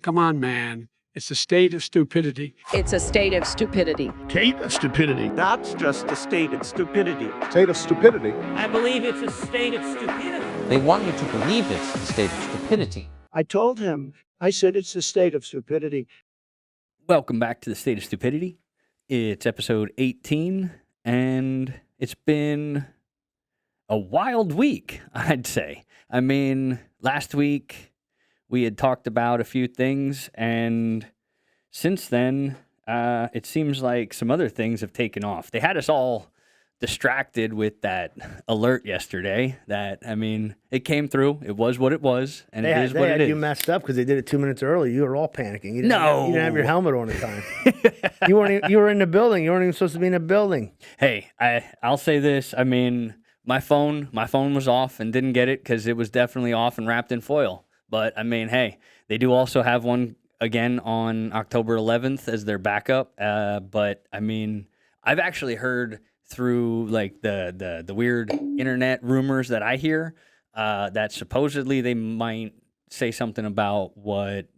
Come on, man. It's a state of stupidity. It's a state of stupidity. State of stupidity. That's just a state of stupidity. State of stupidity. I believe it's a state of stupidity. They want you to believe it's a state of stupidity. I told him. I said it's a state of stupidity. Welcome back to the State of Stupidity. It's episode 18, and it's been a wild week, I'd say. I mean, last week we had talked about a few things, and since then, it seems like some other things have taken off. They had us all distracted with that alert yesterday. It came through. It was what it was, and it is what it is. You messed up because they did it 2 minutes early. You were all panicking. You didn't have your helmet on at the time. You were in the building. You weren't even supposed to be in the building. Hey, I'll say this. I mean, my phone was off and didn't get it because it was definitely off and wrapped in foil. But I mean, hey, they do also have one again on October 11th as their backup. But I mean, I've actually heard through like the weird internet rumors that I hear that supposedly they might say something about what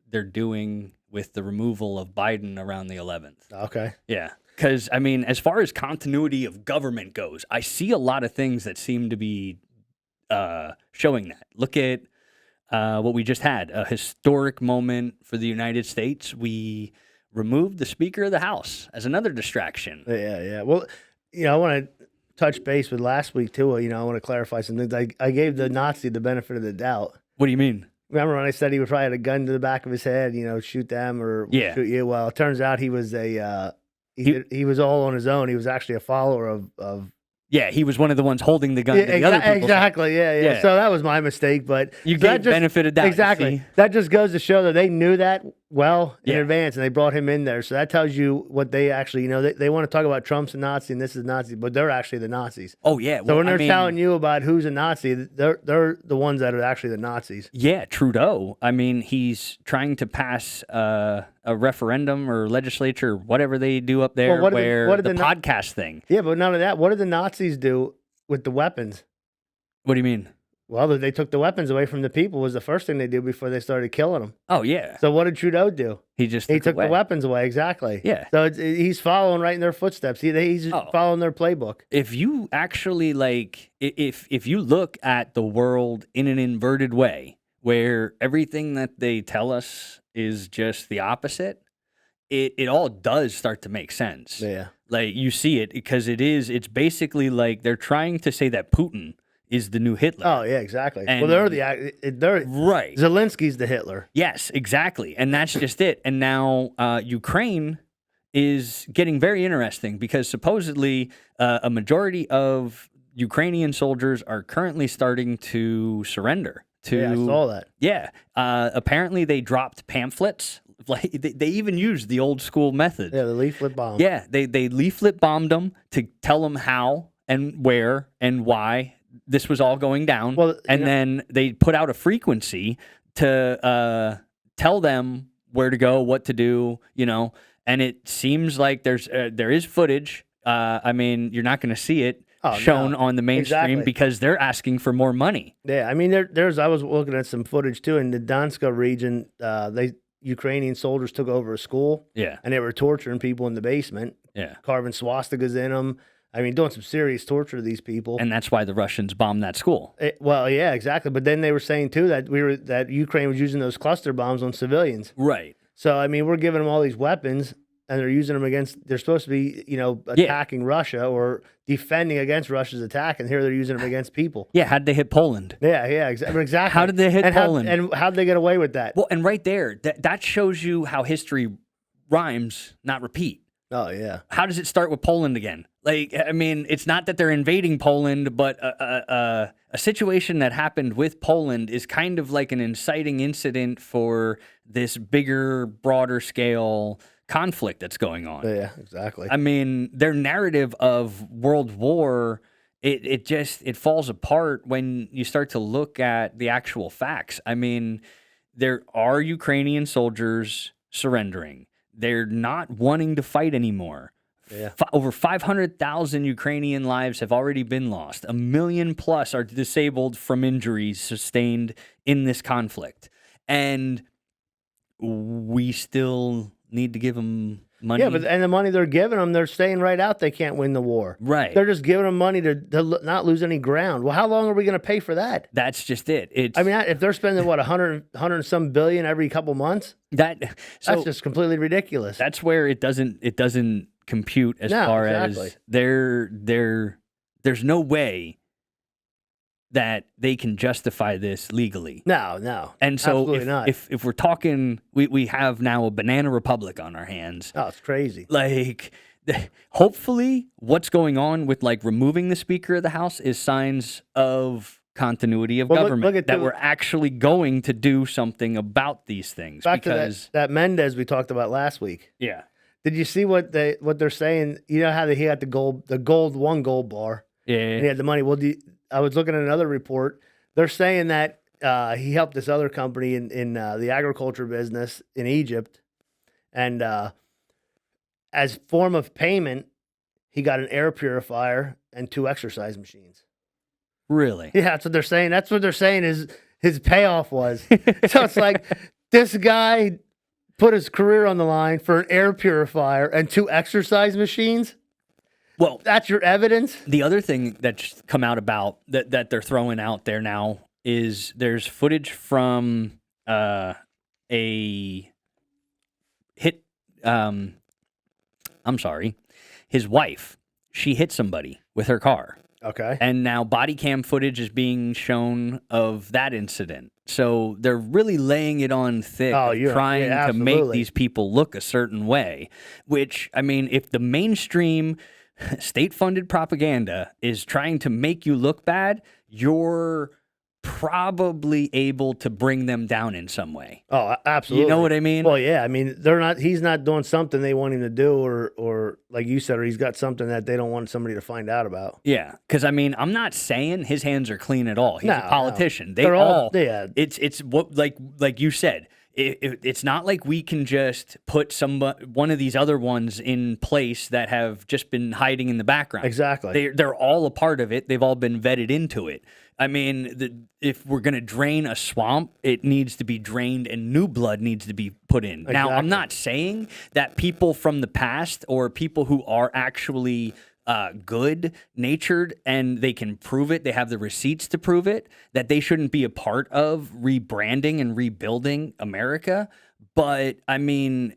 they're doing with the removal of Biden around the 11th. Okay. Yeah. Because, I mean, as far as continuity of government goes, I see a lot of things that seem to be showing that. Look at what we just had, a historic moment for the United States. We removed the Speaker of the House as another distraction. Yeah. Well, I want to touch base with last week, too. I want to clarify some things. I gave the Nazi the benefit of the doubt. What do you mean? Remember when I said he would probably had a gun to the back of his head, shoot them or shoot you? Well, it turns out he was he was all on his own. He was actually a follower of Yeah, he was one of the ones holding the gun to the other people. Exactly, yeah. So that was my mistake, but you gave benefit of doubt. Exactly. That just goes to show that they knew that well in advance, and they brought him in there. So that tells you what they actually, they want to talk about Trump's a Nazi and this is Nazi, but they're actually the Nazis. Oh yeah. So when they're telling you about who's a Nazi, they're the ones that are actually the Nazis. Yeah, Trudeau. I mean, he's trying to pass a referendum or legislature, whatever they do up there, the podcast thing. Yeah, but none of that. What did the Nazis do with the weapons? What do you mean? Well, they took the weapons away from the people was the first thing they did before they started killing them. Oh, yeah. So what did Trudeau do? He took the weapons away, exactly. Yeah. So he's following right in their footsteps. He's following their playbook. If you actually, if you look at the world in an inverted way, where everything that they tell us is just the opposite, it all does start to make sense. Yeah. Like, you see it because it's basically like they're trying to say that Putin is the new Hitler. Oh, yeah, exactly. And they're right. Zelensky's the Hitler. Yes, exactly. And that's just it. And now Ukraine is getting very interesting because supposedly a majority of Ukrainian soldiers are currently starting to surrender. Yeah, I saw that. Yeah. Apparently they dropped pamphlets. Like they even used the old school method. Yeah, the leaflet bomb. Yeah, they leaflet bombed them to tell them how and where and why this was all going down. Well, then they put out a frequency to tell them where to go, what to do, and it seems like there is footage. I mean, you're not going to see it shown on the mainstream because they're asking for more money. Yeah, I mean, I was looking at some footage too in the Donetsk region. Ukrainian soldiers took over a school. Yeah. And they were torturing people in the basement. Yeah. Carving swastikas in them. I mean, doing some serious torture to these people. And that's why the Russians bombed that school. Well, yeah, exactly. But then they were saying too that Ukraine was using those cluster bombs on civilians. Right. So I mean, we're giving them all these weapons, and they're using them against. They're supposed to be, attacking Russia or defending against Russia's attack, and here they're using them against people. Yeah. How'd they hit Poland? Yeah, exactly. How did they hit Poland? And how'd they get away with that? Well, and right there, that shows you how history rhymes, not repeat. Oh, yeah. How does it start with Poland again? Like, I mean, it's not that they're invading Poland, but a situation that happened with Poland is kind of like an inciting incident for this bigger, broader scale conflict that's going on. Yeah, exactly. I mean, their narrative of World War, it falls apart when you start to look at the actual facts. I mean, there are Ukrainian soldiers surrendering. They're not wanting to fight anymore. Yeah. Over 500,000 Ukrainian lives have already been lost. 1 million plus are disabled from injuries sustained in this conflict. And we still need to give them money. Yeah, but and the money they're giving them, they're saying right out they can't win the war. Right. They're just giving them money to not lose any ground. Well, how long are we going to pay for that? That's just it. It's I mean, if they're spending what 100 and some billion every couple months, that so that's just completely ridiculous. that's where it doesn't compute as No, far exactly. as there's no way that they can justify this legally. No, And so absolutely not. if we're talking, we have now a banana republic on our hands. Oh, it's crazy. Like, hopefully, what's going on with like removing the Speaker of the House is signs of continuity of Well, look government at that the- we're actually going to do something about these things. Back because to that Mendez we talked about last week. yeah, Did you see what they're saying? You know how he had the one gold bar, and he yeah, had the money. Well, I was looking at another report. They're saying that he helped this other company in the agriculture business in Egypt, and as form of payment, he got an air purifier and 2 exercise machines. really. Yeah, that's what they're saying. That's what they're saying his payoff was. So it's like this guy put his career on the line for an air purifier and 2 exercise machines. Well, That's your evidence? the other thing that's come out about that they're throwing out there now is there's footage from a hit. I'm sorry, his wife. She hit somebody with her car. Okay. And now body cam footage is being shown of that incident. So they're really laying it on thick, Oh, of yeah, trying yeah, to make absolutely. these people look a certain way. Which, I mean, if the mainstream state-funded propaganda is trying to make you look bad, you're probably able to bring them down in some way. Oh, absolutely. You know what I mean? Well, yeah. I mean, he's not doing something they want him to do, or like you said, or he's got something that they don't want somebody to find out about. Yeah, because I mean, I'm not saying his hands are clean at all. He's No, a politician. no. They They're all, yeah. It's what like you said. It's not like we can just put one of these other ones in place that have just been hiding in the background. Exactly. They're all a part of it. They've all been vetted into it. I mean, if we're going to drain a swamp, it needs to be drained and new blood needs to be put in. Now, I'm Exactly. not saying that people from the past or people who are actually good natured and they can prove it, they have the receipts to prove it, that they shouldn't be a part of rebranding and rebuilding America. But I mean,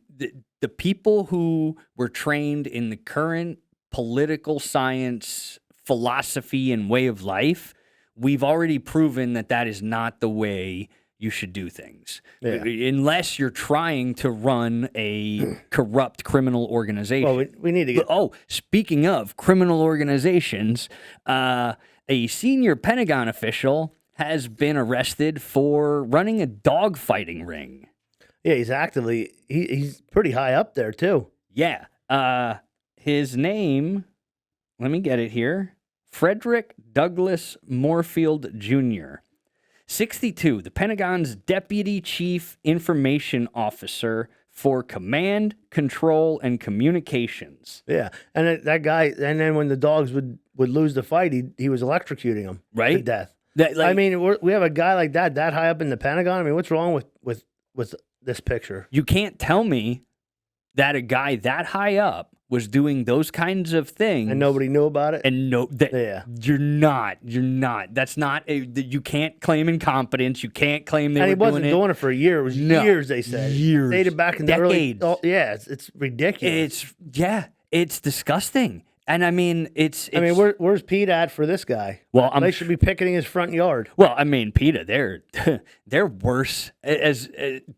the people who were trained in the current political science, philosophy, and way of life, we've already proven that that is not the way you should do things. Yeah. Unless you're trying to run a corrupt criminal organization. Well, we need to get. Oh, speaking of criminal organizations, a senior Pentagon official has been arrested for running a dogfighting ring. Yeah, he's actively. He's pretty high up there too. Yeah. His name, let me get it here. Frederick Douglass Moorfield Jr., 62, the Pentagon's Deputy Chief Information Officer for Command, Control, and Communications. Yeah, and that guy. And then when the dogs would lose the fight, he was electrocuting them to Right? death. That, like, I mean, we have a guy like that high up in the Pentagon. I mean, what's wrong with this picture? you can't tell me that a guy that high up was doing those kinds of things And nobody knew about it. and no, that Yeah. you're not. That's not you can't claim incompetence. You can't claim they And he were wasn't doing it. doing it for a year. It was No. years. They said Years. dated back in the early. Decades. Oh, yeah, it's ridiculous. It's disgusting. And I mean, it's I mean, where's Pete at for this guy? well, They should be picketing his front yard. well, I mean, PETA, they're worse as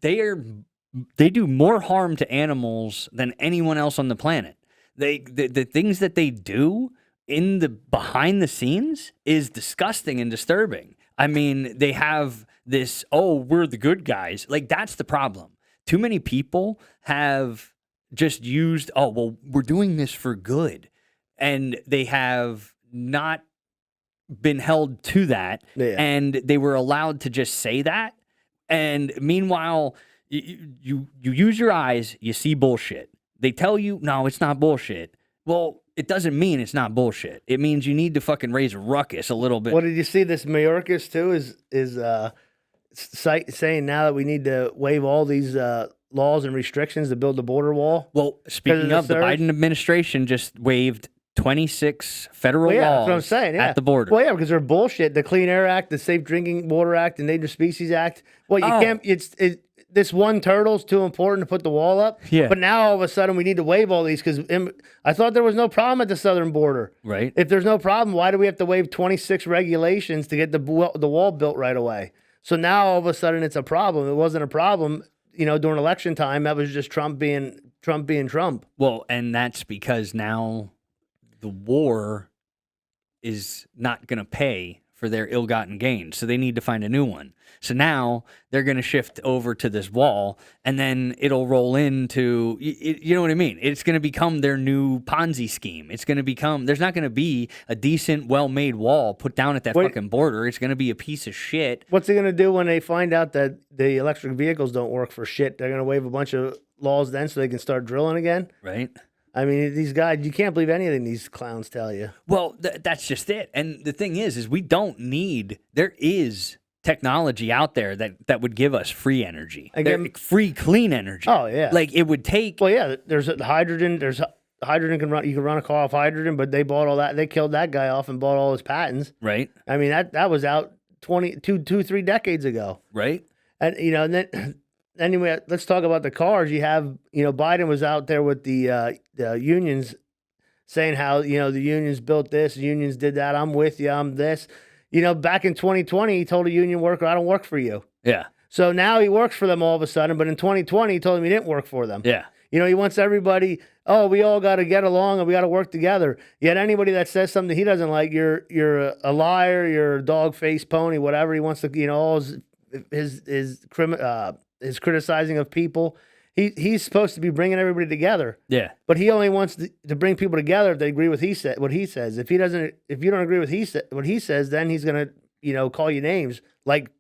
they do more harm to animals than anyone else on the planet. The things that they do in the behind the scenes is disgusting and disturbing. I mean, they have this, oh, we're the good guys. Like, that's the problem. Too many people have just used, oh, well, we're doing this for good. And they have not been held to that. Yeah. And they were allowed to just say that. And meanwhile, you use your eyes, you see bullshit. They tell you, no, it's not bullshit. Well, it doesn't mean it's not bullshit. It means you need to fucking raise a ruckus a little bit. What did you see? This Mayorkas too is saying now that we need to waive all these laws and restrictions to build the border wall. Well, speaking of, the Biden administration just waived 26 federal laws that's what I'm saying, at the border. Well, yeah, because they're bullshit. The Clean Air Act, the Safe Drinking Water Act, the Endangered Species Act. Well, you can't. This one turtle's too important to put the wall up. Yeah. But now all of a sudden we need to waive all these because I thought there was no problem at the southern border. Right. If there's no problem, why do we have to waive 26 regulations to get the wall built right away? So now all of a sudden it's a problem. It wasn't a problem, during election time. That was just Trump being Trump. Well, and that's because now the war is not going to pay for their ill-gotten gains, so they need to find a new one. So now they're going to shift over to this wall, and then it'll roll into, you know what I mean? It's going to become their new Ponzi scheme. It's going to become, there's not going to be a decent, well-made wall put down at that fucking border. It's going to be a piece of shit. What's he going to do when they find out that the electric vehicles don't work for shit? They're going to waive a bunch of laws then so they can start drilling again? Right. I mean, these guys, you can't believe anything these clowns tell you. Well, that's just it. And the thing is we don't need, there is technology out there that would give us free energy. Free, clean energy. Oh, yeah. Like it would take. Well, yeah, there's hydrogen. Hydrogen you can run a car off hydrogen, but they bought all that. They killed that guy off and bought all his patents. Right. I mean, that was out 3 decades ago. Right. And, and then. Anyway, let's talk about the cars. You have, Biden was out there with the unions saying how, the unions built this, the unions did that. I'm with you. I'm this. Back in 2020, he told a union worker, I don't work for you. Yeah. So now he works for them all of a sudden. But in 2020, he told him he didn't work for them. Yeah. He wants everybody, we all got to get along and we got to work together. Yet anybody that says something he doesn't like, you're a liar, you're a dog-faced pony, whatever. He wants to, all his criticizing of people. He's supposed to be bringing everybody together. Yeah. But he only wants to bring people together if they agree with what he says. If you don't agree with what he says, then he's gonna call you names like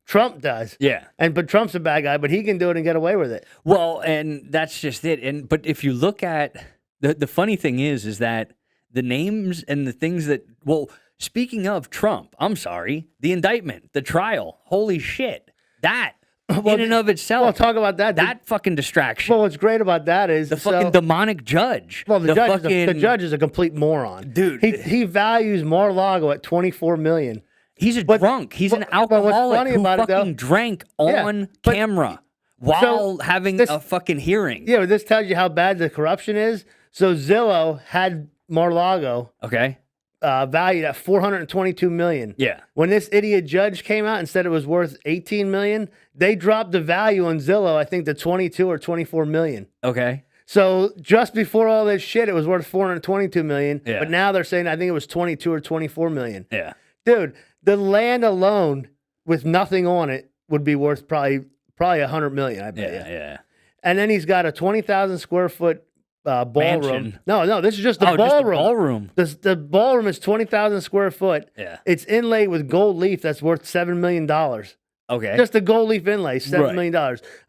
Trump does. Yeah. But Trump's a bad guy, but he can do it and get away with it. Well, and that's just it. But if you look at the funny thing is that the names and the things that, well, speaking of Trump, I'm sorry, the indictment, the trial, holy shit, that. In and of itself. Well, talk about that. That fucking distraction. Well, what's great about that is the fucking demonic judge. Well, the judge is a complete moron, dude. He values Mar-a-Lago at $24 million. He's drunk. He's an alcoholic who fucking drank on camera while having a fucking hearing. Yeah, but this tells you how bad the corruption is. So Zillow had Mar-a-Lago. Okay. Valued at $422 million. Yeah. When this idiot judge came out and said it was worth $18 million, they dropped the value on Zillow, I think, to $22 or $24 million. Okay. So just before all this shit, it was worth $422 million. Yeah. But now they're saying I think it was $22 or $24 million. Yeah. Dude, the land alone with nothing on it would be worth probably $100 million. I bet. Yeah. And then he's got a 20,000 square foot ballroom. Mansion. No, this is just the ballroom. Just the ballroom. The ballroom is 20,000 square foot. Yeah. It's inlaid with gold leaf that's worth $7 million. Okay. Just the gold leaf inlay, $7 million.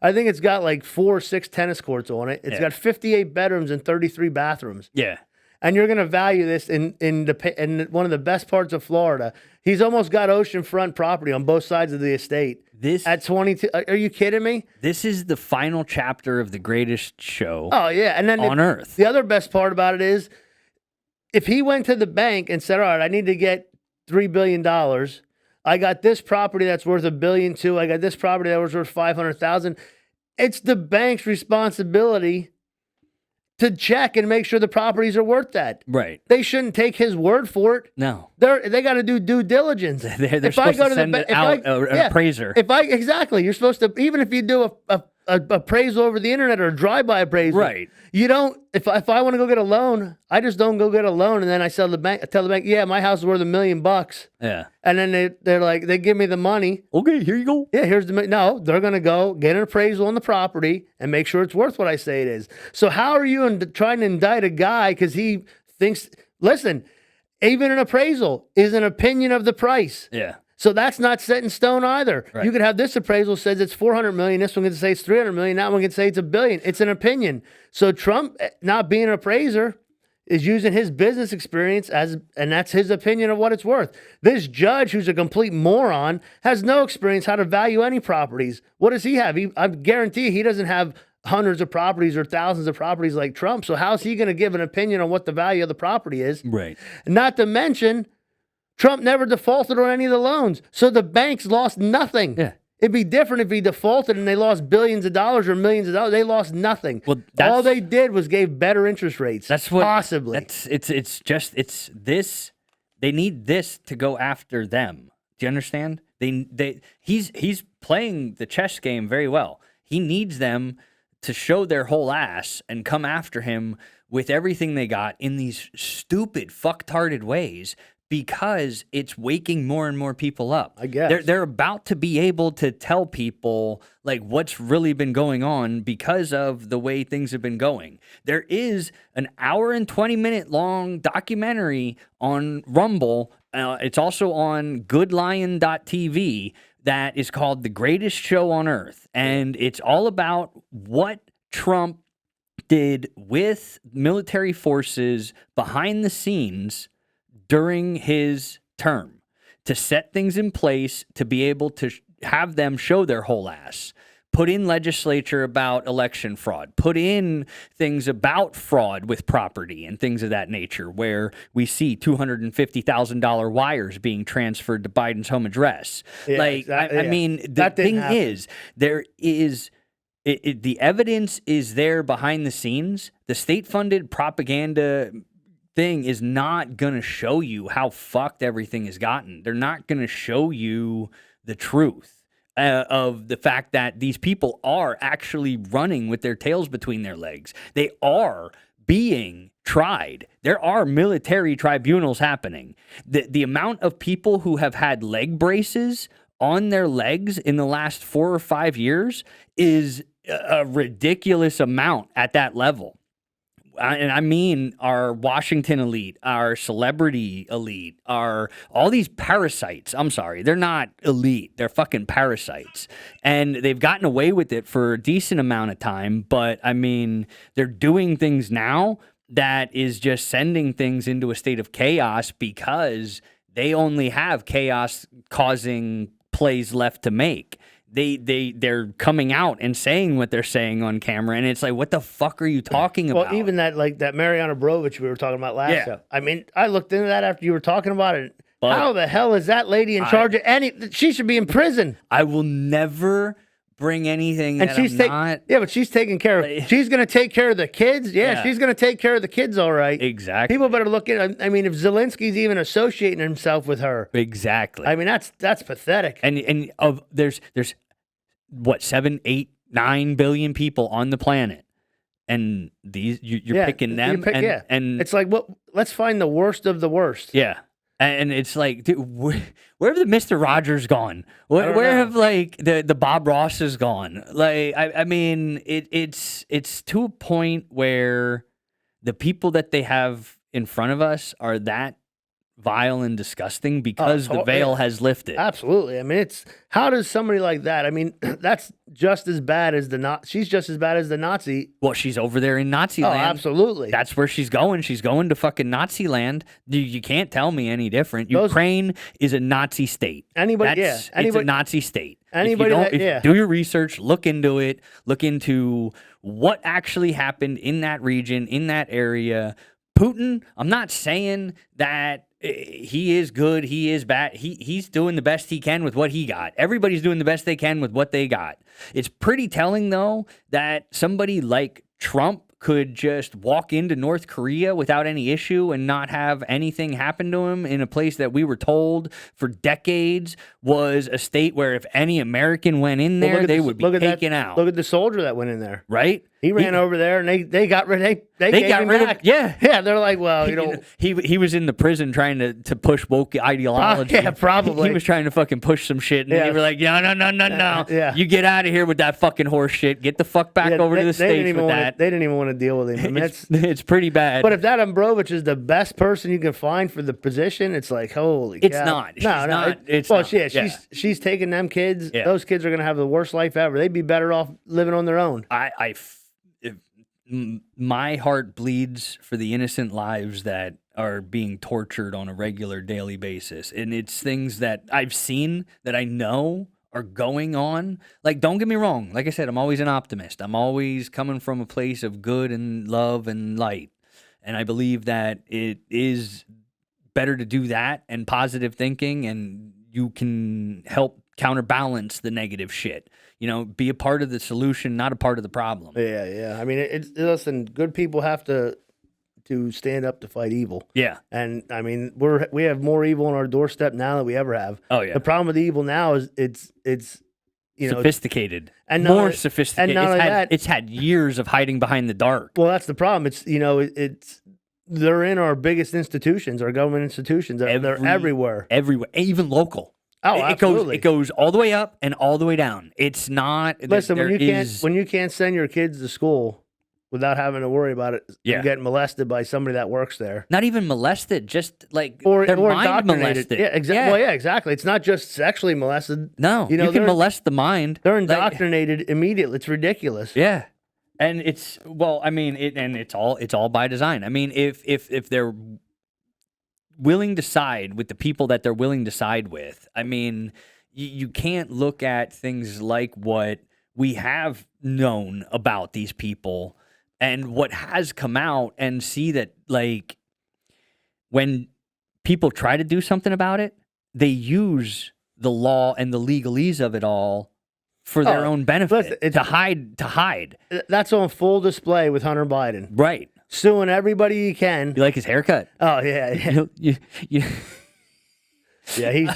I think it's got like 4 or 6 tennis courts on it. It's got 58 bedrooms and 33 bathrooms. Yeah. And you're going to value this in one of the best parts of Florida. He's almost got oceanfront property on both sides of the estate. This at 22. Are you kidding me? This is the final chapter of the greatest show. Oh yeah, and then on earth. The other best part about it is, if he went to the bank and said, "All right, I need to get $3 billion. I got this property that's worth $1.2 billion. I got this property that was worth $500,000." It's the bank's responsibility to check and make sure the properties are worth that. Right. They shouldn't take his word for it. No. They got to do due diligence. They're supposed to send out an appraiser. Exactly. You're supposed to, even if you do a appraisal over the internet or a drive-by appraisal. Right. You don't, if I want to go get a loan, I just don't go get a loan and then I tell the bank, yeah, my house is worth $1 million. Yeah. And then they're like, they give me the money. Okay, here you go. Yeah, here's the money. No, they're going to go get an appraisal on the property and make sure it's worth what I say it is. So how are you trying to indict a guy because he thinks, listen, even an appraisal is an opinion of the price. Yeah. So that's not set in stone either. Right. You could have this appraisal says it's $400 million. This one can say it's $300 million. That one can say it's $1 billion. It's an opinion. So Trump not being an appraiser is using his business experience and that's his opinion of what it's worth. This judge, who's a complete moron, has no experience how to value any properties. What does he have? I guarantee he doesn't have hundreds of properties or thousands of properties like Trump. So how's he going to give an opinion on what the value of the property is? Right. Not to mention, Trump never defaulted on any of the loans. So the banks lost nothing. Yeah. It'd be different if he defaulted and they lost billions of dollars or millions of dollars. They lost nothing. Well, all they did was gave better interest rates. That's what possibly. It's this. They need this to go after them. Do you understand? He's playing the chess game very well. He needs them to show their whole ass and come after him with everything they got in these stupid, fucktarded ways, because it's waking more and more people up. I guess. They're about to be able to tell people like what's really been going on because of the way things have been going. There is an hour and 20-minute long documentary on Rumble. It's also on goodlion.tv that is called The Greatest Show on Earth. And it's all about what Trump did with military forces behind the scenes during his term to set things in place to be able to have them show their whole ass, put in legislature about election fraud, put in things about fraud with property and things of that nature, where we see $250,000 wires being transferred to Biden's home address. Yeah, I mean, the thing is, there is... the evidence is there behind the scenes. The state-funded propaganda thing is not going to show you how fucked everything has gotten. They're not going to show you the truth of the fact that these people are actually running with their tails between their legs. They are being tried. There are military tribunals happening. The amount of people who have had leg braces on their legs in the last 4 or 5 years is a ridiculous amount at that level. And I mean our Washington elite, our celebrity elite, all these parasites. I'm sorry, they're not elite. They're fucking parasites. And they've gotten away with it for a decent amount of time. But, I mean, they're doing things now that is just sending things into a state of chaos because they only have chaos-causing plays left to make. They're coming out and saying what they're saying on camera, and it's like, what the fuck are you talking about? Well, even that Mariana Brovich we were talking about last time. I mean, I looked into that after you were talking about it. But how the hell is that lady in charge of any? She should be in prison. I will never bring anything and that she's not... Yeah, but she's taking care of... She's going to take care of the kids. Yeah, she's going to take care of the kids, all right. Exactly. People better look at... I mean, if Zelensky's even associating himself with her... Exactly. I mean, that's pathetic. And there's what, 7, 8, 9 billion people on the planet, and these you're picking them, and it's like, what? Let's find the worst of the worst. Yeah. And it's like, dude, where have the Mr. Rogers gone? Where have like the Bob Rosses gone? Like, I mean, it's to a point where the people that they have in front of us are that vile and disgusting because the veil has lifted. Absolutely. I mean, how does somebody like that? I mean, that's just as bad as she's just as bad as the Nazi. Well, she's over there in Nazi land. Oh, absolutely. That's where she's going. She's going to fucking Nazi land. You can't tell me any different. Ukraine is a Nazi state. It's a Nazi state. Do your research, look into it, look into what actually happened in that region, in that area. Putin, I'm not saying that he is good, he is bad. He's doing the best he can with what he got. Everybody's doing the best they can with what they got. It's pretty telling, though, that somebody like Trump could just walk into North Korea without any issue and not have anything happen to him in a place that we were told for decades was a state where if any American went in there, they would be taken out. Look at the soldier that went in there. Right? He ran over there, and they got rid. They got rid of. Yeah. They're like, well, he was in the prison trying to push woke ideology. Yeah, probably. He was trying to fucking push some shit, and they were like, no. Yeah. You get out of here with that fucking horse shit. Get the fuck back over to the States with that. They didn't even want to deal with him. I mean, it's pretty bad. But if that Umbrovich is the best person you can find for the position, it's like, holy it's cow. Not. She's taking them kids. Yeah. Those kids are going to have the worst life ever. They'd be better off living on their own. my heart bleeds for the innocent lives that are being tortured on a regular daily basis. And it's things that I've seen that I know are going on. Like, don't get me wrong. Like I said, I'm always an optimist. I'm always coming from a place of good and love and light. And I believe that it is better to do that and positive thinking, and you can help counterbalance the negative shit. Be a part of the solution, not a part of the problem. Yeah. I mean, listen. Good people have to stand up to fight evil. Yeah. And I mean, we have more evil on our doorstep now than we ever have. Oh yeah. The problem with the evil now is it's sophisticated and more sophisticated. And It's had years of hiding behind the dark. Well, that's the problem. It's they're in our biggest institutions, our government institutions. They're everywhere. Everywhere, even local. Oh, absolutely. It goes all the way up and all the way down. It's not. Listen, when you can't send your kids to school without having to worry about it getting molested by somebody that works there. Not even molested, just like or their mind indoctrinated. molested. Yeah, exactly. Yeah. Well, yeah, exactly. It's not just sexually molested. No, you can molest the mind. They're indoctrinated immediately. It's ridiculous. Yeah. And it's it's all by design. I mean, if they're willing to side with the people that they're willing to side with, I mean, you can't look at things like what we have known about these people and what has come out and see that, like, when people try to do something about it, they use the law and the legalese of it all for their own benefit, to hide. That's on full display with Hunter Biden. Right. Suing everybody he can. You like his haircut? Oh, yeah. Yeah, he's...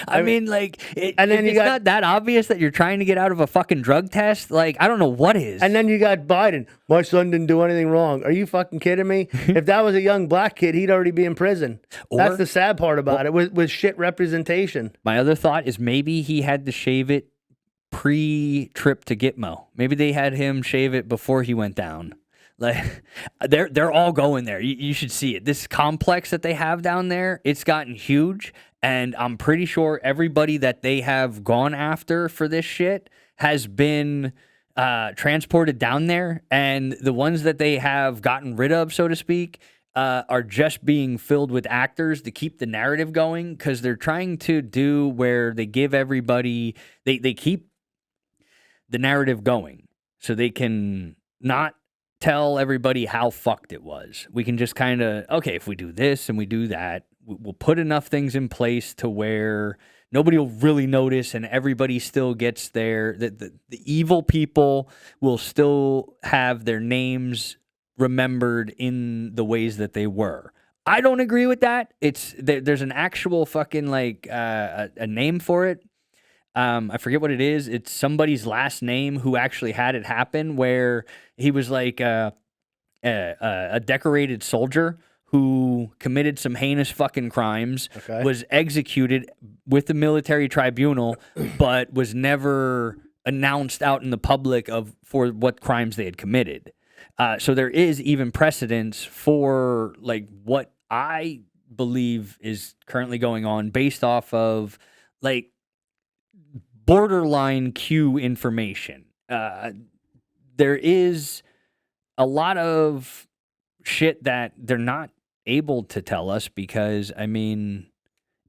I mean, like, it's not that obvious that you're trying to get out of a fucking drug test. Like, I don't know what is. And then you got Biden. My son didn't do anything wrong. Are you fucking kidding me? If that was a young black kid, he'd already be in prison. That's the sad part about it, with shit representation. My other thought is maybe he had to shave it pre-trip to Gitmo. Maybe they had him shave it before he went down. Like, they're all going there. You should see it. This complex that they have down there, it's gotten huge, and I'm pretty sure everybody that they have gone after for this shit has been transported down there, and the ones that they have gotten rid of, so to speak, are just being filled with actors to keep the narrative going, because they're trying to do where they give everybody, they keep the narrative going so they can not tell everybody how fucked it was. We can just kind of, okay, if we do this and we do that, we'll put enough things in place to where nobody will really notice, and everybody still gets the evil people will still have their names remembered in the ways that they were. I don't agree with that. There's an actual fucking, like, a name for it. I forget what it is. It's somebody's last name who actually had it happen, where he was like a decorated soldier who committed some heinous fucking crimes, was executed with the military tribunal, but was never announced out in the public for what crimes they had committed. So there is even precedence for, like, what I believe is currently going on based off of, like, borderline Q information. There is a lot of shit that they're not able to tell us because, I mean,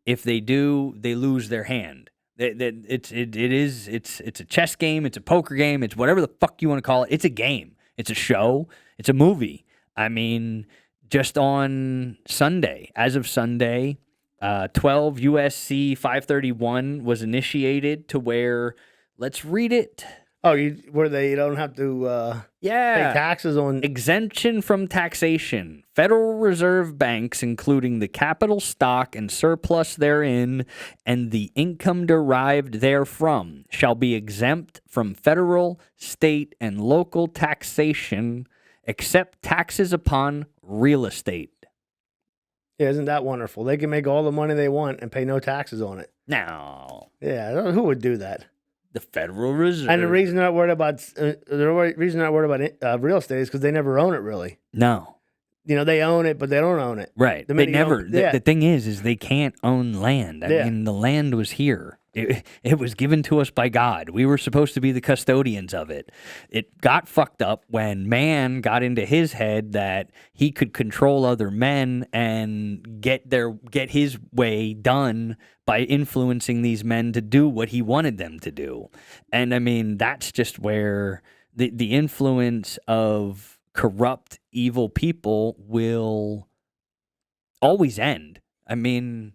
if they do, they lose their hand. It's a chess game, it's a poker game, it's whatever the fuck you want to call it. It's a game, it's a show, it's a movie. I mean, just on Sunday, as of Sunday, 12 USC 531 was initiated to where, let's read it. Oh, where they don't have to pay taxes on... Exemption from taxation. Federal Reserve banks, including the capital stock and surplus therein, and the income derived therefrom, shall be exempt from federal, state, and local taxation, except taxes upon real estate. Yeah, isn't that wonderful? They can make all the money they want and pay no taxes on it. No. Yeah, who would do that? The Federal Reserve. And the reason they're not worried about real estate is because they never own it, really. No. they own it, but they don't own it. Right. The They minute you never. own- The thing is they can't own land. I Yeah. mean, the land was here. It was given to us by God. We were supposed to be the custodians of it. It got fucked up when man got into his head that he could control other men and get his way done by influencing these men to do what he wanted them to do. And I mean, that's just where the influence of corrupt, evil people will always end. I mean,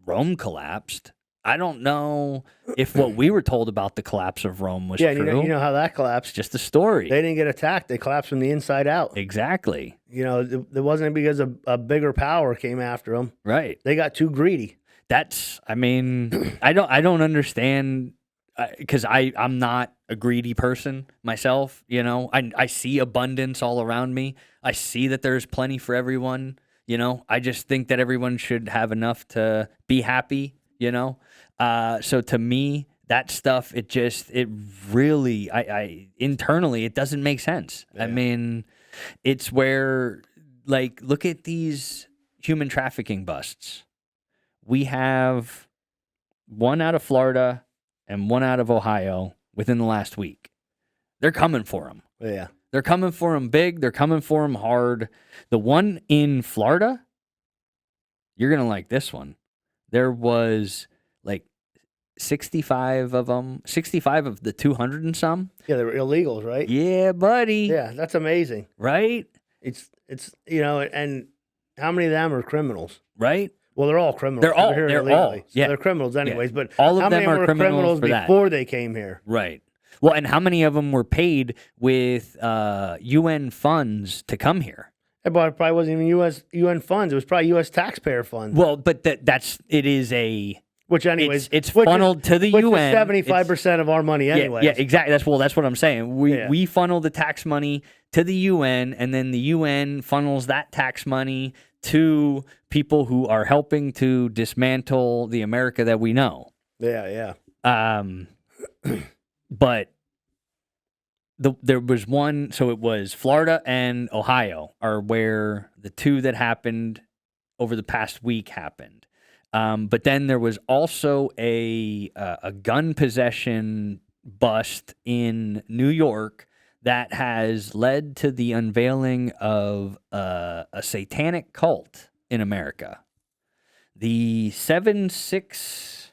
Rome collapsed. I don't know if what we were told about the collapse of Rome was Yeah, true. you know how that It's collapsed. just a story. They didn't get attacked. They collapsed from the inside out. Exactly. It wasn't because a bigger power came after them. Right. They got too greedy. I mean, I don't understand because I'm not a greedy person myself. I see abundance all around me. I see that there's plenty for everyone. I just think that everyone should have enough to be happy. So to me, that stuff, it really, I internally, it doesn't make sense. Yeah. I mean, it's where, like, look at these human trafficking busts. We have one out of Florida and one out of Ohio within the last week. They're coming for them. Yeah. They're coming for them big. They're coming for them hard. The one in Florida, you're going to like this one. There was like 65 of them, 65 of the 200 and some. Yeah, they were illegals, right? Yeah, buddy. Yeah, that's amazing. Right? It's and how many of them are criminals? Right? Well, they're all criminals. They're all- here they're illegally, all, so yeah. they're criminals anyways. But All of how many them are were criminals for that. before they came here? Right. Well, and how many of them were paid with UN funds to come here? It probably wasn't even UN funds. It was probably U.S. taxpayer funds. Well, but it is a Which, anyways, it's funneled to the which UN. is 75% of our money, anyways. Yeah, exactly. That's what I'm saying. We funnel the tax money to the UN, and then the UN funnels that tax money to people who are helping to dismantle the America that we know. Yeah. But there was one. So it was Florida and Ohio are where the two that happened over the past week happened. But then there was also a gun possession bust in New York that has led to the unveiling of a satanic cult in America. The 7-6.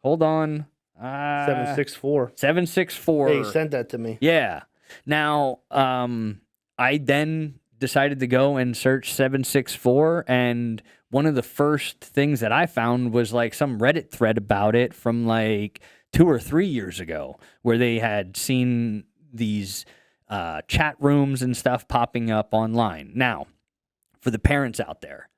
Hold on. 764. 764. Hey, you sent that to me. Yeah. Now, I then decided to go and search 764, and one of the first things that I found was like some Reddit thread about it from like 2 or 3 years ago, where they had seen these chat rooms and stuff popping up online. Now, for the parents out there,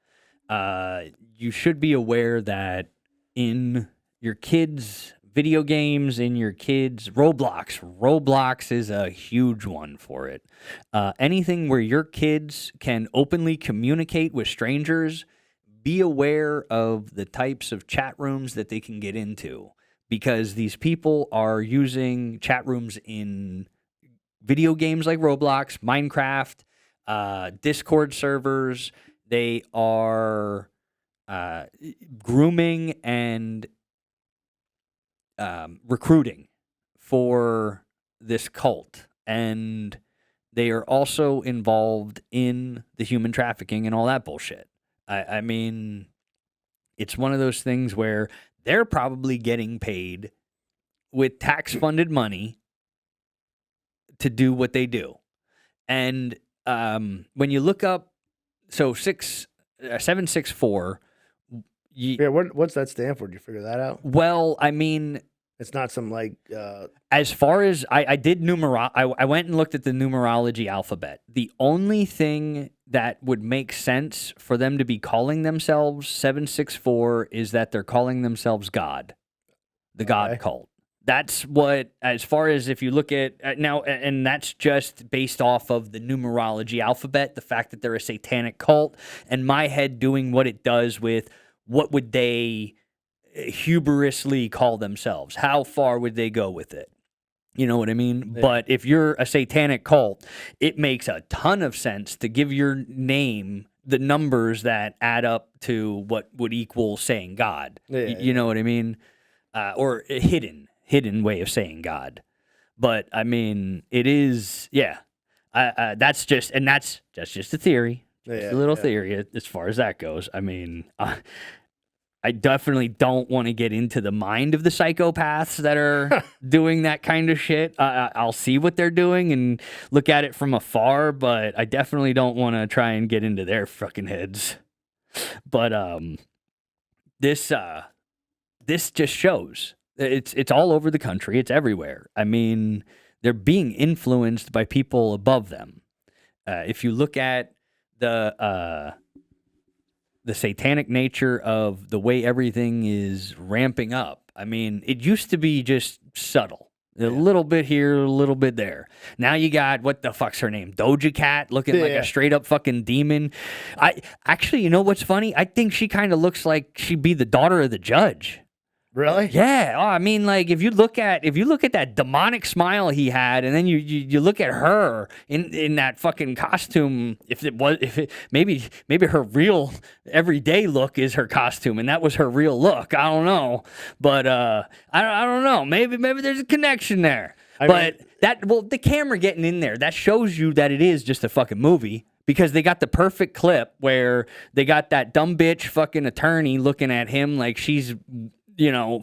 you should be aware that in your kids' video games, in your kids' Roblox is a huge one for it. Anything where your kids can openly communicate with strangers, be aware of the types of chat rooms that they can get into, because these people are using chat rooms in video games like Roblox, Minecraft, Discord servers. They are grooming and recruiting for this cult, and they are also involved in the human trafficking and all that bullshit. I mean, it's one of those things where they're probably getting paid with tax-funded money to do what they do. And when you look up, so 764. Yeah, what's that stand for? Did you figure that out? Well, I mean, it's not some like. As far as I did I went and looked at the numerology alphabet. The only thing that would make sense for them to be calling themselves 764 is that they're calling themselves God, the God cult. That's what, as far as if you look at now, and that's just based off of the numerology alphabet, the fact that they're a satanic cult, and my head doing what it does with what would they hubristically call themselves? How far would they go with it? You know what I mean? Yeah. But if you're a satanic cult, it makes a ton of sense to give your name the numbers that add up to what would equal saying God. Yeah, You know what I mean? Or a hidden way of saying God. But I mean, it is, yeah. That's just a theory. Just a little theory as far as that goes. I mean, I definitely don't want to get into the mind of the psychopaths that are doing that kind of shit. I'll see what they're doing and look at it from afar, but I definitely don't want to try and get into their fucking heads. But this just shows it's all over the country. It's everywhere. I mean, they're being influenced by people above them. If you look at the satanic nature of the way everything is ramping up. I mean, it used to be just subtle. A little bit here, a little bit there. Now you got, what the fuck's her name? Doja Cat looking like a straight up fucking demon. Actually, you know what's funny? I think she kind of looks like she'd be the daughter of the judge. Really? Yeah. Oh, I mean, like if you look at that demonic smile he had, and then you look at her in that fucking costume. Maybe her real everyday look is her costume, and that was her real look. I don't know, but I don't know. Maybe there's a connection there. The camera getting in there, that shows you that it is just a fucking movie. Because they got the perfect clip where they got that dumb bitch fucking attorney looking at him like she's,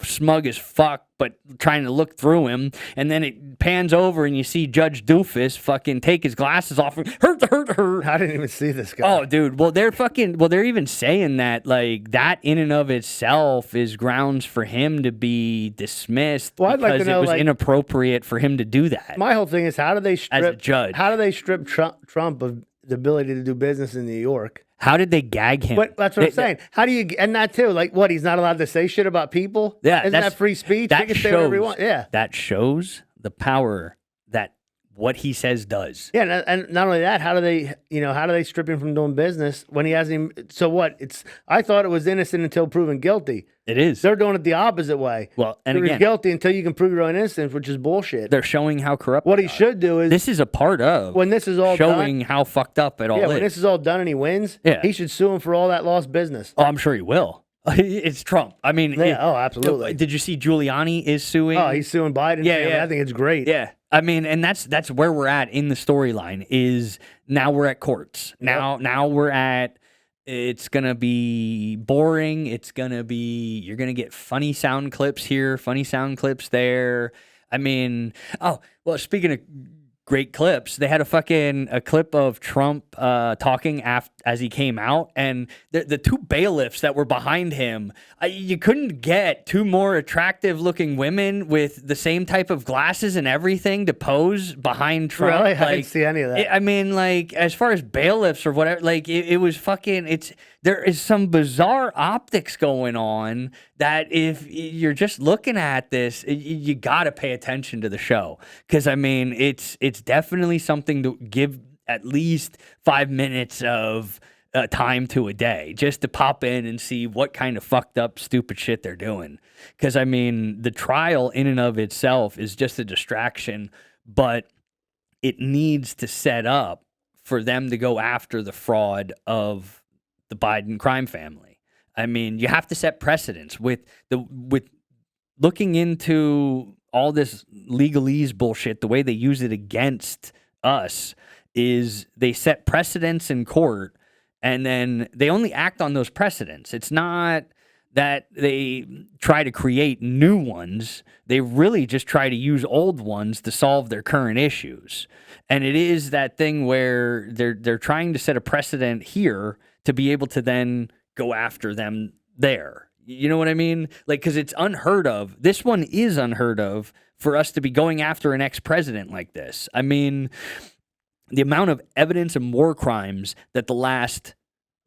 smug as fuck, but trying to look through him. And then it pans over and you see Judge Doofus fucking take his glasses off and hurt. I didn't even see this guy. Oh, dude. Well, they're even saying that, like, that in and of itself is grounds for him to be dismissed I'd like to know, it was inappropriate for him to do that. My whole thing is, how do they strip, as a judge? How do they strip Trump of the ability to do business in New York? How did they gag him? But that's what I'm saying. How do you, and that too, like what, he's not allowed to say shit about people? Yeah. Isn't that free speech? That He can say whatever he wants. Yeah. That shows the power that what he says does. Yeah. And not only that, how do they strip him from doing business when he hasn't even, so what? I thought it was innocent until proven guilty. It is. They're doing it the opposite way. Well, and You're again, guilty until you can prove your own innocence, which is bullshit. They're showing how corrupt. What he should do is, this is a part of when this is all showing done, how fucked up it all is. when this is all done and he wins, he should sue him for all that lost business. Oh, I'm sure he will. It's Trump. I mean, absolutely. Did you see Giuliani is suing? Oh, he's suing Biden. Yeah. I think it's great. Yeah. I mean, and that's where we're at in the storyline. Is now we're at courts. Now we're at. It's gonna be boring. It's gonna be. You're gonna get funny sound clips here, funny sound clips there. I mean, speaking of great clips, they had a clip of Trump talking as he came out, and the two bailiffs that were behind him, you couldn't get two more attractive looking women with the same type of glasses and everything to pose behind Trump. Really? I didn't see any of that. I mean, like, as far as bailiffs or whatever, like, it was fucking, there is some bizarre optics going on that if you're just looking at this, you got to pay attention to the show. Because, I mean, it's definitely something to give at least 5 minutes of time to a day just to pop in and see what kind of fucked up, stupid shit they're doing. Because, I mean, the trial in and of itself is just a distraction, but it needs to set up for them to go after the fraud of the Biden crime family. I mean, you have to set precedents with looking into all this legalese bullshit. The way they use it against us is they set precedents in court, and then they only act on those precedents. It's not that they try to create new ones. They really just try to use old ones to solve their current issues. And it is that thing where they're trying to set a precedent here to be able to then go after them there. You know what I mean? Like, because it's unheard of. This one is unheard of for us to be going after an ex-president like this. I mean, the amount of evidence and war crimes that the last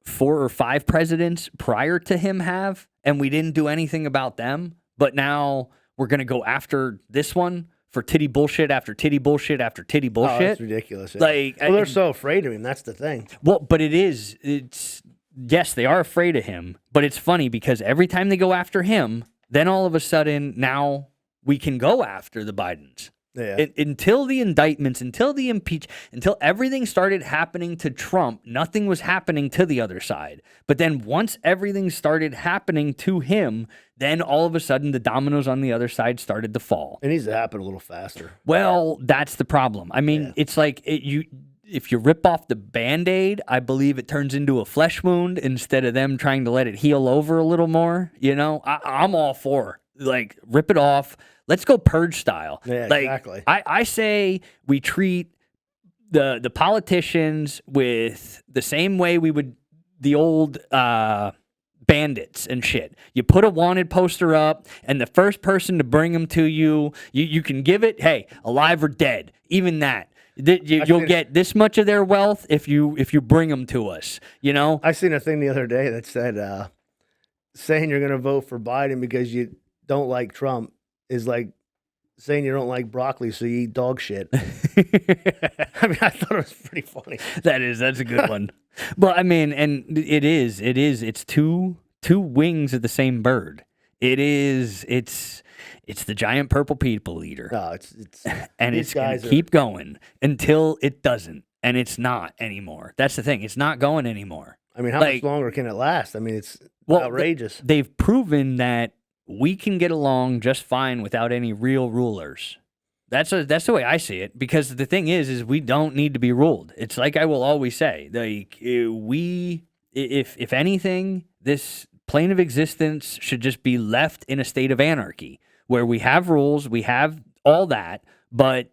4 or 5 presidents prior to him have, and we didn't do anything about them, but now we're going to go after this one for titty bullshit after titty bullshit after titty bullshit. Oh, that's ridiculous. Yeah. Like, they're so afraid of him. That's the thing. Well, but yes, they are afraid of him, but it's funny because every time they go after him, then all of a sudden now we can go after the Bidens. Yeah. Until the indictments, until the until everything started happening to Trump, nothing was happening to the other side. But then once everything started happening to him, then all of a sudden the dominoes on the other side started to fall. It needs to happen a little faster. Well, that's the problem. I mean, it's like if you rip off the Band-Aid, I believe it turns into a flesh wound instead of them trying to let it heal over a little more. You know, I'm all for, like, rip it off. Let's go purge style. Yeah, like, exactly. I say we treat the politicians with the same way we would the old bandits and shit. You put a wanted poster up, and the first person to bring them to you, you can give it, hey, alive or dead. Even that. You'll get this much of their wealth if you bring them to us. You know, I seen a thing the other day that said saying you're going to vote for Biden because you don't like Trump is like saying you don't like broccoli, so you eat dog shit. I mean, I thought it was pretty funny. That's a good one. But I mean, and it's two wings of the same bird. It's the giant purple people eater. No, it's and it's going to keep going until it doesn't, and it's not anymore. That's the thing. It's not going anymore. I mean, how much longer can it last? I mean, it's outrageous. They've proven that we can get along just fine without any real rulers. That's the way I see it, because the thing is we don't need to be ruled. It's like I will always say, like, if anything, this plane of existence should just be left in a state of anarchy where we have rules, we have all that, but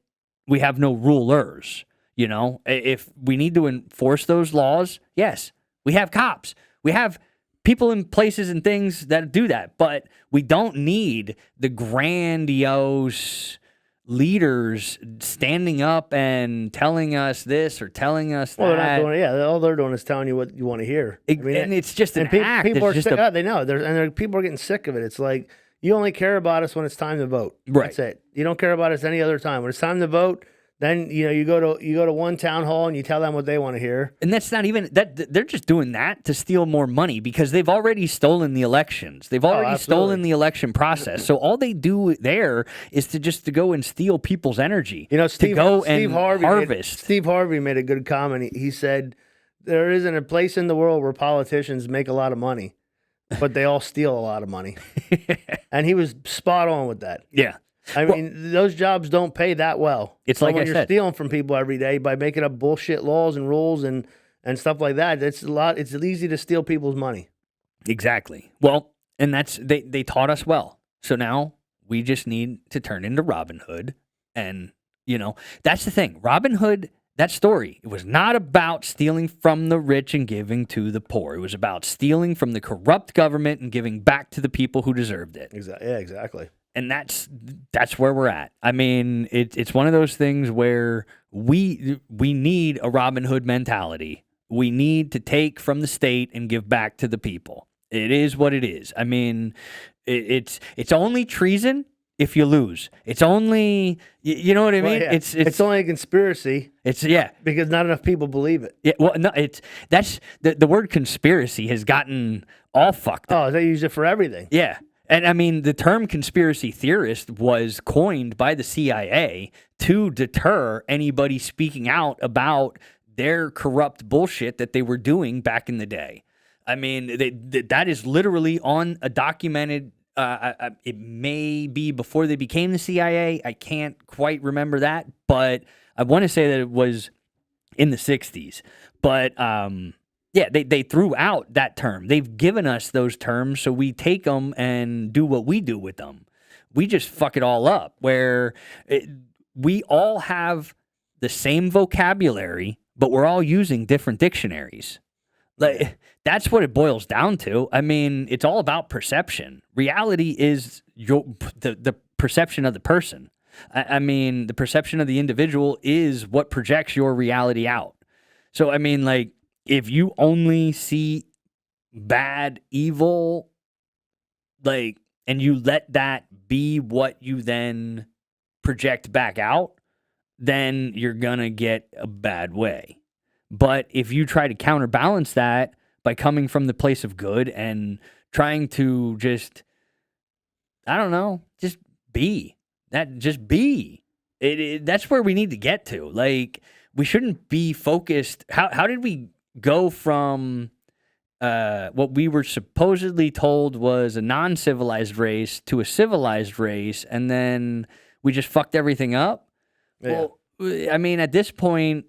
we have no rulers. You know, if we need to enforce those laws, yes, we have cops, we have people in places and things that do that, but we don't need the grandiose leaders standing up and telling us this or telling us that. Well, they're not doing it. Yeah, all they're doing is telling you what you want to hear. And it's just an act. People are just sick. They know. People are getting sick of it. It's like, you only care about us when it's time to vote. Right. That's it. You don't care about us any other time. When it's time to vote, then you go to one town hall and you tell them what they want to hear. And that's not even that. They're just doing that to steal more money because they've already stolen the elections. They've already stolen the election process. So all they do there is to go and steal people's energy. You know, Steve Harvey harvest. Steve Harvey made a good comment. He said, "There isn't a place in the world where politicians make a lot of money, but they all steal a lot of money." And he was spot on with that. Yeah. I mean, those jobs don't pay that well. It's like when I you're said, stealing from people every day by making up bullshit laws and rules and stuff like that. It's easy to steal people's money. Exactly. Well, and they taught us well. So now we just need to turn into Robin Hood, and that's the thing. Robin Hood. That story, it was not about stealing from the rich and giving to the poor. It was about stealing from the corrupt government and giving back to the people who deserved it. Exactly. Yeah, exactly. And that's where we're at. I mean, it's one of those things where we need a Robin Hood mentality. We need to take from the state and give back to the people. It is what it is. I mean, it's only treason if you lose. It's only, you know what I mean? Well, yeah. It's only a conspiracy. Because not enough people believe it. Yeah, well, no, that's the word conspiracy has gotten all fucked up. Oh, they use it for everything. Yeah. And I mean, the term conspiracy theorist was coined by the CIA to deter anybody speaking out about their corrupt bullshit that they were doing back in the day. I mean, that is literally on a documented. It may be before they became the CIA. I can't quite remember that, but I want to say that it was in the 60s. But yeah, they threw out that term. They've given us those terms, so we take them and do what we do with them. We just fuck it all up, where we all have the same vocabulary, but we're all using different dictionaries. Like, that's what it boils down to. I mean, it's all about perception. Reality is the perception of the person. I mean, the perception of the individual is what projects your reality out. So, I mean, like, if you only see bad, evil, like, and you let that be what you then project back out, then you're gonna get a bad way. But if you try to counterbalance that by coming from the place of good and trying to just, I don't know, just be. That's where we need to get to. Like, we shouldn't be focused. How did we go from what we were supposedly told was a non-civilized race to a civilized race, and then we just fucked everything up? Yeah. Well, I mean, at this point,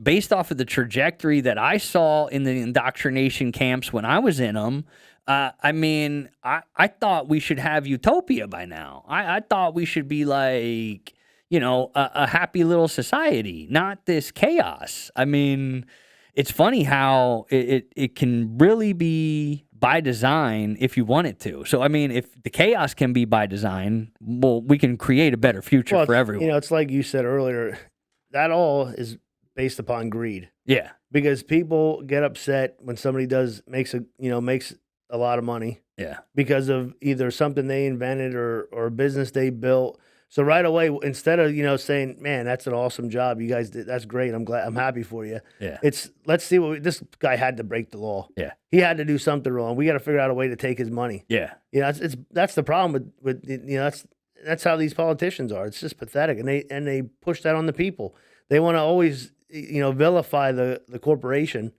based off of the trajectory that I saw in the indoctrination camps when I was in them, I mean, I thought we should have utopia by now. I thought we should be like, a happy little society, not this chaos. I mean, it's funny how it can really be by design if you want it to. So, I mean, if the chaos can be by design, well, we can create a better future for everyone. It's like you said earlier, that all is based upon greed. Yeah. Because people get upset when somebody makes a lot of money. Yeah. Because of either something they invented or a business they built. So right away, instead of, saying, man, that's an awesome job you guys did. That's great. I'm happy for you. Yeah. It's, let's see this guy had to break the law. Yeah. He had to do something wrong. We got to figure out a way to take his money. Yeah. That's the problem with that's how these politicians are. It's just pathetic. And they push that on the people. They want to always, vilify the corporation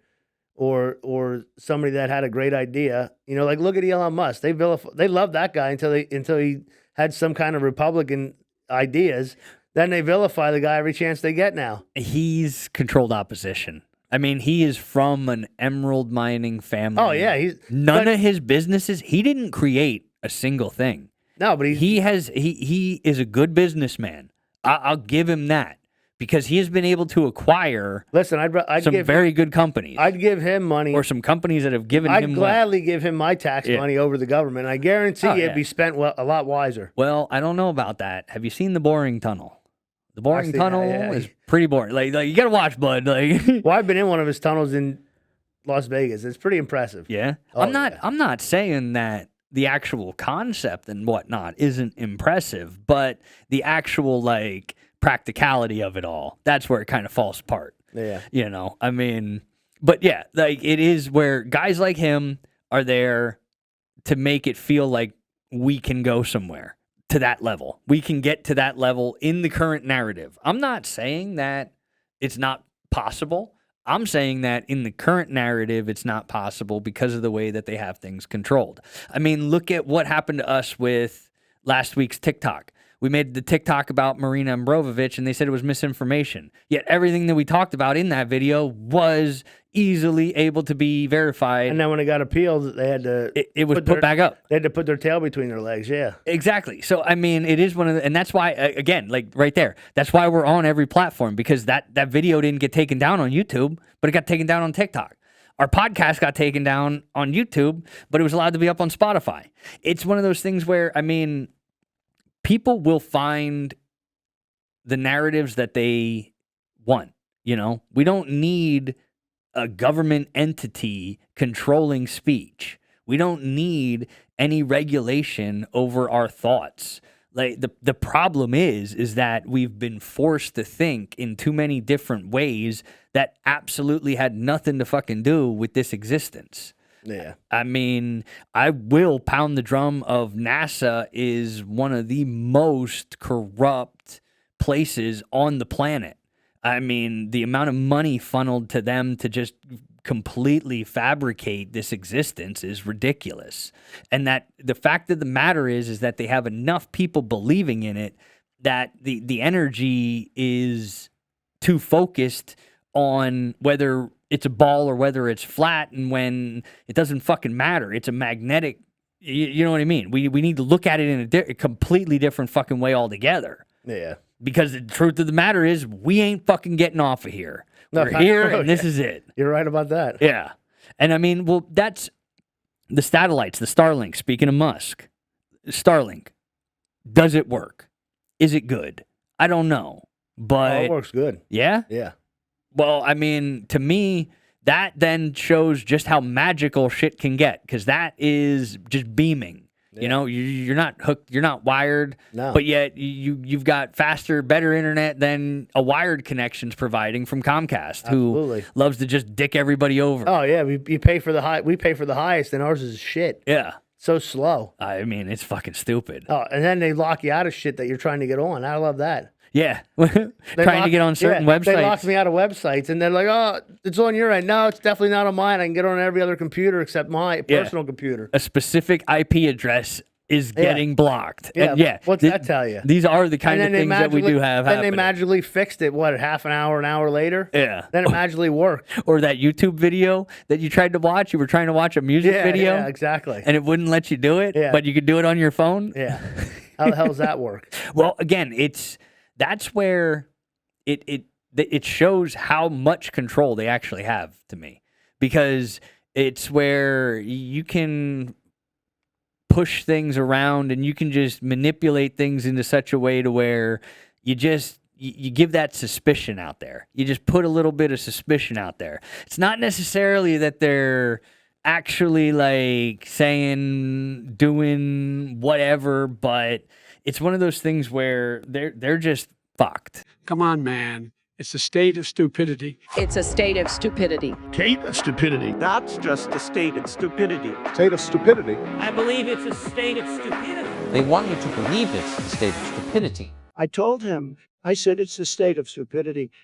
or somebody that had a great idea. Like look at Elon Musk. They love that guy until he had some kind of Republican ideas. Then they vilify the guy every chance they get now. He's controlled opposition. I mean, he is from an emerald mining family. Oh yeah, none of his businesses. He didn't create a single thing. No, but he is a good businessman. I'll give him that. Because he has been able to acquire some very good companies. I'd give him money. Or some companies that have given him I'd gladly give him my tax money over the government. I guarantee it'd be spent a lot wiser. Well, I don't know about that. Have you seen the Boring Tunnel? The Boring Tunnel is pretty boring. Like you got to watch, bud. Like, well, I've been in one of his tunnels in Las Vegas. It's pretty impressive. Yeah? I'm not saying that the actual concept and whatnot isn't impressive, but the actual, practicality of it all, that's where it kind of falls apart. Yeah. I mean, but yeah, it is where guys like him are there to make it feel like we can go somewhere to that level. We can get to that level in the current narrative. I'm not saying that it's not possible. I'm saying that in the current narrative, it's not possible because of the way that they have things controlled. I mean, look at what happened to us with last week's TikTok. We made the TikTok about Marina Abramovich, and they said it was misinformation. Yet everything that we talked about in that video was easily able to be verified. And then when it got appealed, they had to... It was put back up. They had to put their tail between their legs, yeah. Exactly. So, I mean, it is one of the... And that's why, again, right there, that's why we're on every platform, because that video didn't get taken down on YouTube, but it got taken down on TikTok. Our podcast got taken down on YouTube, but it was allowed to be up on Spotify. It's one of those things where, I mean... people will find the narratives that they want. We don't need a government entity controlling speech. We don't need any regulation over our thoughts. Like the problem is that we've been forced to think in too many different ways that absolutely had nothing to fucking do with this existence. Yeah. I mean, I will pound the drum of NASA is one of the most corrupt places on the planet. I mean, the amount of money funneled to them to just completely fabricate this existence is ridiculous. And that the fact of the matter is that they have enough people believing in it that the energy is too focused on whether it's a ball or whether it's flat, and when it doesn't fucking matter. It's a magnetic, you know what I mean? We need to look at it in a completely different fucking way altogether. Yeah. Because the truth of the matter is we ain't fucking getting off of here. We're here and this is it. You're right about that. Yeah. And I mean, well, that's the satellites, the Starlink, speaking of Musk. Starlink, does it work? Is it good? I don't know. But it works good. Yeah? Yeah. Well, I mean, to me, that then shows just how magical shit can get, because that is just beaming. Yeah. You're not hooked, you're not wired, but yet you've got faster, better internet than a wired connection's providing from Comcast, who loves to just dick everybody over. Oh yeah, we pay for the highest, and ours is shit. Yeah. So slow. I mean, it's fucking stupid. Oh, and then they lock you out of shit that you're trying to get on. I love that. Yeah, They trying to locked- get on certain yeah, websites. They locked me out of websites, and they're like, "Oh, it's on your end." No, it's definitely not on mine. I can get on every other computer except my Yeah. personal computer. A specific IP address is Yeah. getting blocked. Yeah, And yeah. what's that tell you? These are the kind of And then they things that we do have Then they happening. magically fixed it. What, half an hour later? Yeah. Then it magically worked. Or that YouTube video that you tried to watch. You were trying to watch a music Yeah, video. yeah, exactly. And it wouldn't let you do it, Yeah. but you could do it on your phone. Yeah. How the hell does that work? Well, again, that's where it shows how much control they actually have to me, because it's where you can push things around and you can just manipulate things into such a way to where you give that suspicion out there. You just put a little bit of suspicion out there. It's not necessarily that they're actually like saying, doing whatever, but it's one of those things where they're just fucked. Come on, man. It's a state of stupidity. It's a state of stupidity. State of stupidity. That's just a state of stupidity. State of stupidity. I believe it's a state of stupidity. They want you to believe it's the state of stupidity. I told him, I said it's a state of stupidity.